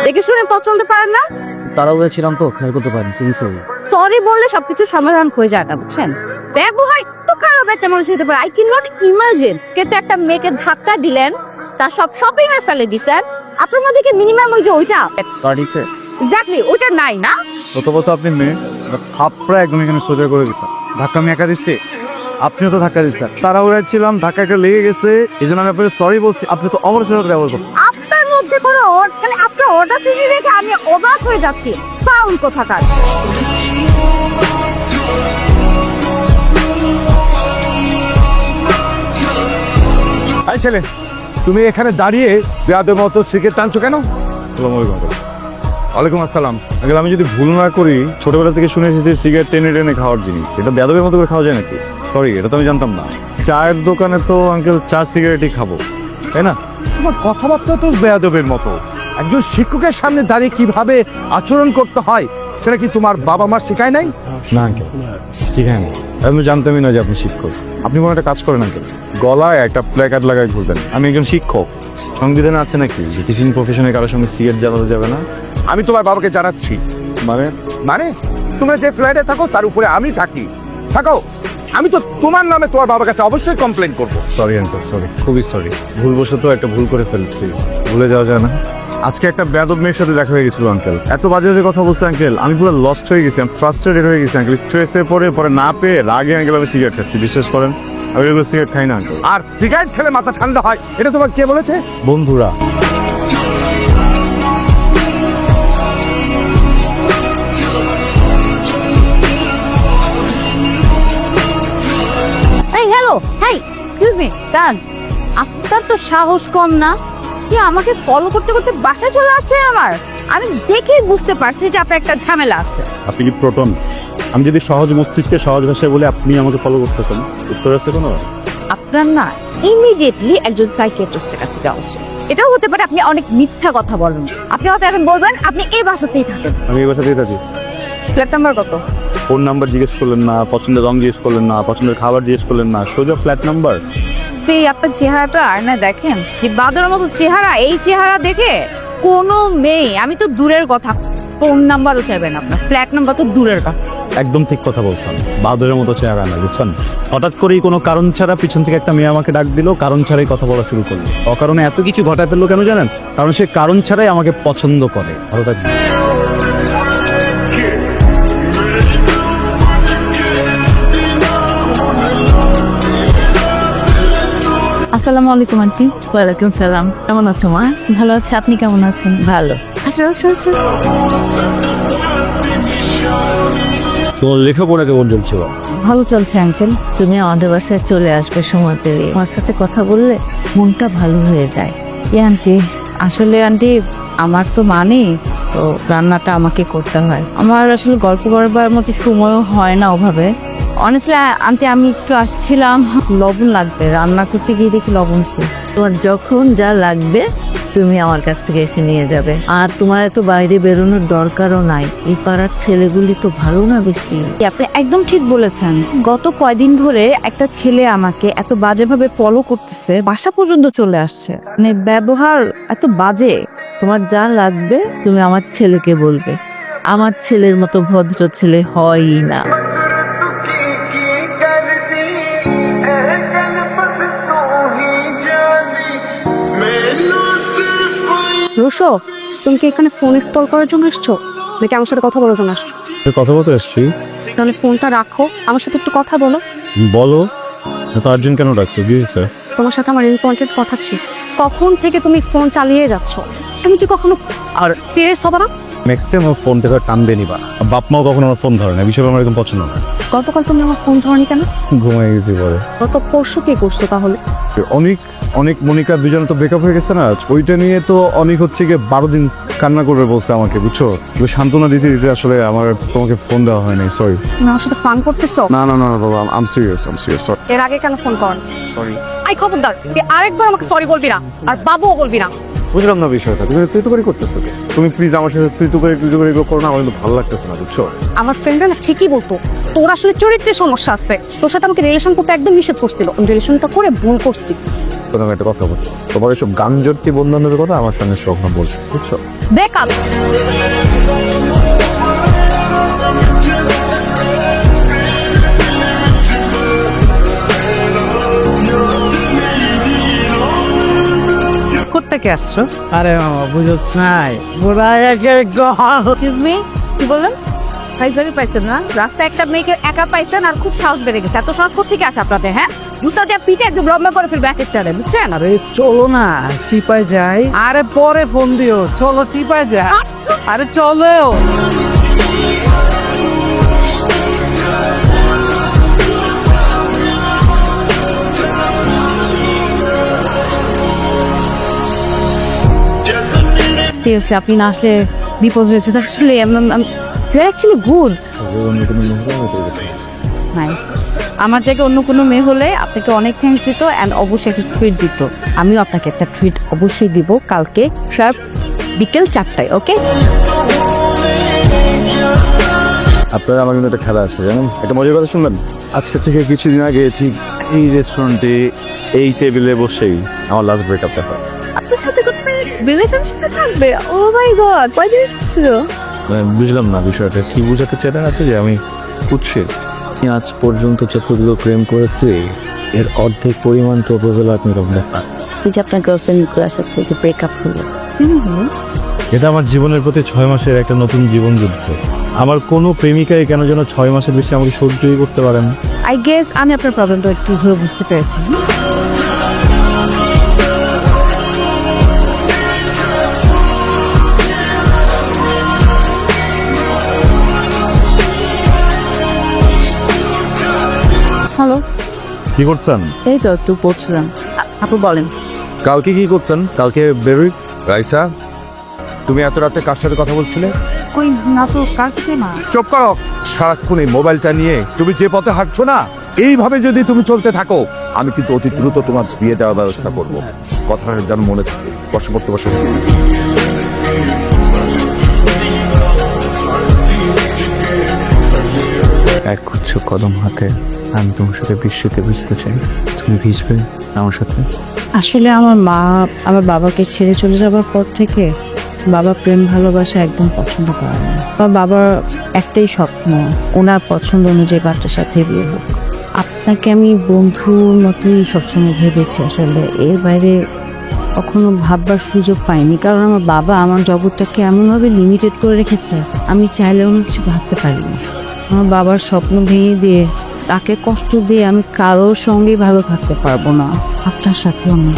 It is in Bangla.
দেখে শুনে পছন্দ পারেন না? তাড়াহুড়ো ছিলাম তো, খেয়াল করতে পারিনি, প্লিজ। সরি বললে সবকিছু সমাধান হয়ে যায় না, বুঝছেন? ব্যবহার তো খারাপ একটা মানুষ হতে পারে। আই ক্যান নট ইমাজিন কিন্তু একটা মেয়েকে ধাক্কা দিলেন, তার সব শপিং এ ফেলে দিছেন। আপনার মধ্যে কি মিনিমাম ওই যে ওইটা পারিছে এক্স্যাক্টলি ওইটা নাই না? প্রথমত আপনি মেয়ে, থাপড়া একদম এখানে সোজা করে দিতাম। ধাক্কা আমি একা দিচ্ছি, আপনিও তো ধাক্কা দিচ্ছেন। তাড়াহুড়া ছিলাম, ধাক্কা একটা লেগে গেছে, এই জন্য আমি আপনাকে সরি বলছি। আপনি তো অবশ্যই ব্যবহার করুন। আপনার মধ্যে কোনো মানে আপনার অডাসিটি দেখে আমি অবাক হয়ে যাচ্ছি। ফাউল কোথাকার। এই ছেলে, তুমি এখানে দাঁড়িয়ে বেয়াদের মতো সিগারেট টানছো কেন? আসসালামু আলাইকুম। ওয়ালাইকুম আসসালাম। আগে আমি যদি ভুল না করি, ছোটবেলা থেকে শুনে এসেছি সিগারেট টেনে টেনে খাওয়ার জিনিস। এটা বেয়াদবের মতো করে খাওয়া যায় নাকি? সরি, এটা তো আমি জানতাম না। চায়ের দোকানে তো আঙ্কেল চা সিগারেটই খাবো, তাই না? তোমার কথাবার্তা তো বেয়াদবের মতো। একজন শিক্ষকের সামনে দাঁড়িয়ে কিভাবে আচরণ করতে হয় সেটা কি তোমার বাবা মা শেখায় নাই? না আঙ্কেল, শিখায় না। আমি জানতামই না যে আপনি শিক্ষক। আপনি কোনো একটা কাজ করেন আঙ্কেল, গলায় একটা প্ল্যাকার্ড লাগাই ঘুরতেন, আমি একজন শিক্ষক। সংবিধানে আছে নাকি যে টিচিং প্রফেশনে কারোর সঙ্গে সিগারেট জ্বালানো যাবে না? আমি তোমার বাবাকে জানাচ্ছি। মানে মানে তোমরা যে ফ্ল্যাটে থাকো তার উপরে আমি থাকি। থাকো, আমি তো তোমার নামে তোমার বাবার কাছে অবশ্যই কমপ্লেন করব। সরি আঙ্কেল, সরি, খুবই সরি। ভুলবশত একটা ভুল করে ফেলছি, ভুলে যাওয়া যায় না। আজকে একটা বেয়াদব মেয়ের সাথে দেখা হয়ে গেছিল আঙ্কেল। এত বাজে বাজে কথা বলছে আঙ্কেল, আমি পুরো লস্ট হয়ে গেছি, আমি ফ্রাস্ট্রেটেড হয়ে গেছি আঙ্কেল। স্ট্রেসে পরে না পেয়ে রাগে আঙ্কেল আমি সিগারেট খাচ্ছি। বিশ্বাস করেন, আমি এগুলো সিগারেট খাই না আঙ্কেল। আর সিগারেট খেলে মাথা ঠান্ডা হয়, এটা তোমার কে বলেছে? বন্ধুরা। এই হ্যালো, হেই এক্সকিউজ মি, ডান। আপনার তো সাহস কম না, কি আমাকে ফলো করতে করতে বাসায় চলে আসছে আমার। আমি দেখেই বুঝতে পারছি যে আপনার একটা ঝামেলা আছে। আপনি কি প্রোটন? আমি যদি সহজ মস্তিষ্কে সহজ ভাষায় বলে আপনি আমাকে ফলো করতেছেন, উত্তর আছে কোনো? আপনার না ইমিডিয়েটলি একজন সাইকিয়াট্রিস্টের কাছে যাওয়া উচিত। এটাও হতে পারে আপনি অনেক মিথ্যা কথা বলেন। আপনি হয়তো এখন বলবেন আপনি এই বাসাতেই থাকেন। আমি এই বাসাতেই থাকি। ফ্ল্যাট নাম্বার কত? ফোন নাম্বার জিজ্ঞেস করলেন না, পছন্দের রং জিজ্ঞেস করলেন না, পছন্দের খাবার জিজ্ঞেস করলেন না, সোজা ফ্ল্যাট নাম্বার। এই আপনার চেহারাটা আয়নায় দেখেন, যে বাদরের মতো চেহারা, এই চেহারা দেখে কোনো মেয়ে, আমি তো দূরের কথা, ফোন নাম্বারও চাইবেন আপনার, ফ্ল্যাট নাম্বার তো দূরের কথা। একদম ঠিক কথা বলছেন, বাদরের মতো চেহারা না, বুঝছেন? হঠাৎ করেই কোনো কারণ ছাড়া পিছন থেকে একটা মেয়ে আমাকে ডাক দিল, কারণ ছাড়াই কথা বলা শুরু করলো। অকারণে এত কিছু ঘটায় ফেললো কেন জানেন? কারণ সে কারণ ছাড়াই আমাকে পছন্দ করে। ভালো থাকবেন। আসসালামু আলাইকুম আন্টি। ওয়ালাইকুম সালাম। কেমন আছো মা? ভালো আছে, আপনি কেমন আছেন? ভালো। আসো আসো আসো। তোমার লেখাপড়া কেমন চলছে? ভালো চলছে আঙ্কেল। তুমি আমাদের বাসায় চলে আসবে সময় পেলে, আমার সাথে কথা বললে মনটা ভালো হয়ে যায়। আন্টি, আসলে আন্টি আমার তো মানে তো রান্নাটা আমাকে করতে হয়। আমার আসলে গল্প করবার মতো সময়ও হয় না ওভাবে। অনেস্টলি আন্টি আমি একটু আসছিলাম, লবণ লাগবে, রান্না করতে গিয়ে দেখি লবণ শেষ। তোমার যখন যা লাগবে তুমি আমার কাছ থেকে এসে নিয়ে যাবে। আর তোমার এত বাইরে বেরোনোর দরকারও নাই, এই পাড়ার ছেলেগুলি তো ভালো না বেশি। আপনি একদম ঠিক বলেছেন। গত কয়দিন ধরে একটা ছেলে আমাকে এত বাজেভাবে ফলো করতেছে, বাসা পর্যন্ত চলে আসছে। মানে ব্যবহার এত বাজে। তোমার যা লাগবে তুমি আমার ছেলেকে বলবে। আমার ছেলের মতো ভদ্র ছেলে হয়ই না। রুশো, তুমি কি এখানে ফোন ইনস্টল করার জন্য এসছো নাকি আমার সাথে কথা বলার জন্য আসছো? কথা বলতে এসছি। তাহলে ফোনটা রাখো, আমার সাথে একটু কথা বলো। বলো, এত আর্জেন্ট কেন ডাকছো? কি হয়েছে? তোমার সাথে আমার ইম্পর্টেন্ট কথা ছিল। কখন থেকে তুমি ফোন চালিয়ে যাচ্ছ? তুমি কি কখনো আর সিরিয়াস হবে না? ম্যাক্সিমাম আমার ফোন থেকে টান দিয়ে নিবা। বাপ মাও কখনো আমার ফোন ধরে না, বিষয় আমার একদম পছন্দ না। গতকাল তুমি আমার ফোন ধরনি কেন? ঘুমাই গেছি পরে। গত পরশু কি করছো তাহলে? অনেক মনিকা দুজন তো ব্রেকআপ হয়ে গেছে না, ওইটা নিয়ে তো অনেক হচ্ছে গিয়ে 12 দিন কান্না করে বলছে আমাকে, বুঝছো? সান্ত্বনা দিতে দিতে আসলে আমার তোমাকে ফোন দেওয়া হয় নাই, সরি। তুমি আমার সাথে ফান করতেছো? না বাবা, আম সিরিয়াস, সরি। এর আগে কেন ফোন করনি? সরি। আই খবরদার, তুই আরেকবার আমাকে সরি বলবি না, আর বাবুও বলবি না। বুঝলাম না বিষয়টা, তুমি তুই তো করে করতেছো। তুমি প্লিজ আমার সাথে তুই তো করে এগুলো করো না, আমার কিন্তু ভালো লাগতেছে না, বুঝছো? আমার ফ্রেন্ডরা না ঠিকই বলতো তোর আসলে চরিত্রের সমস্যা আছে। তোর সাথে আমাকে রিলেশন করতে একদম নিষেধ করছিল, রিলেশনটা করে ভুল করছি। তোমাকে একটা কথা বল, তোমার এসব গাঞ্জর্তি বন্ধনের কথা আমার সঙ্গে স্বপ্ন বলছো, বুঝছো? ব্রেকআপ। কোত্থেকে আসছো? আরে মামা বুঝোস নাই এক্সকিউজ মি, কি বললেন? ফাইজারি পাইছেন না? রাস্তায় একটা মেয়েকে একা পাইছেন আর খুব সাহস বেড়ে গেছে। এত সাহস কোথেকে আসে আপনাদের? হ্যাঁ, জুতা দিয়ে পিঠে একদম লম্বা করে ফেলবে এক একটারে, বুঝছেন? আরে চলো না চিপায় যাই। আরে পরে ফোন দিও, চলো চিপায় যাই। আরে চলো। সিরিয়াসলি আপনি না আসলে বিপদ হয়েছে। আসলে অ্যাকচুয়ালি গুড, নাইস। আমার জায়গায় অন্য কোনো মেয়ে হলে আপনাকে অনেক থ্যাঙ্কস দিত অ্যান্ড অবশ্যই একটা ট্রিট দিত। আমিও আপনাকে একটা ট্রিট অবশ্যই দিব কালকে শার্প বিকেল 4টায়, ওকে? আপনারা আমার কিন্তু একটা খেলা আছে জানেন, একটা মজার কথা শুনবেন। আজকে থেকে কিছুদিন আগে ঠিক এই রেস্টুরেন্টে এই টেবিলে বসেই আমার লাস্ট ব্রেকআপটা হয়। আপনার সাথে কোনো রিলেশনশিপে থাকবে? ও মাই গড, কয়দিন ছিল? বুঝলাম না বিষয়টা কি বোঝাতে চাইলেন আপনি যে আমি কুৎসিত? আজ পর্যন্ত যতগুলো প্রেম করেছি এর অর্ধেক পরিমাণ প্রপোজাল আপনি রকম তুই যে আপনার গার্লফ্রেন্ডগুলোর সাথে যে ব্রেকআপ হলো, এটা আমার জীবনের প্রতি 6 মাসের একটা নতুন জীবন যুদ্ধ। আমার কোনো প্রেমিকাই কেন যেন 6 মাসের বেশি আমাকে সহ্যই করতে পারেন। আই গেস আমি আপনার প্রবলেমটা একটু ধরে বুঝতে পেরেছি। হ্যালো, কি করছেন? এই তো একটু পড়ছিলাম। আপু বলেন। কালকে কি করছেন? কালকে বেরোই। রাইসা, তুমি এত রাতে কার সাথে কথা বলছিলে? কই না তো, কার সাথে না। চুপ করো। সারাক্ষণ এই মোবাইলটা নিয়ে তুমি যে পথে হাঁটছো না, এইভাবে যদি তুমি চলতে থাকো আমি কিন্তু অতি দ্রুত তোমার বিয়ে দেওয়ার ব্যবস্থা করব। কথাটা যেন মনে থাকে। বসে পড়তে বসে। এক গুচ্ছ কদম হাতে আমি তোমার সাথে বৃষ্টিতে ভিজতে চাই, তুমি ভিজবে আমার সাথে? আসলে আমার মা আমার বাবাকে ছেড়ে চলে যাবার পর থেকে বাবা প্রেম ভালোবাসা একদম পছন্দ করে না। আমার বাবার একটাই স্বপ্ন, ওনার পছন্দ অনুযায়ী বাচ্চার সাথে বিয়ে হোক। আপনাকে আমি বন্ধুর মতোই সবসময় ভেবেছি, আসলে এর বাইরে কখনো ভাববার সুযোগ পাইনি। কারণ আমার বাবা আমার জগৎটাকে এমনভাবে লিমিটেড করে রেখেছে, আমি চাইলেও অন্য কিছু ভাবতে পারি না। আমার বাবার স্বপ্ন ভেঙে দিয়ে, তাকে কষ্ট দিয়ে আমি কারোর সঙ্গেই ভালো থাকতে পারবো না, আপনার সাথেও না।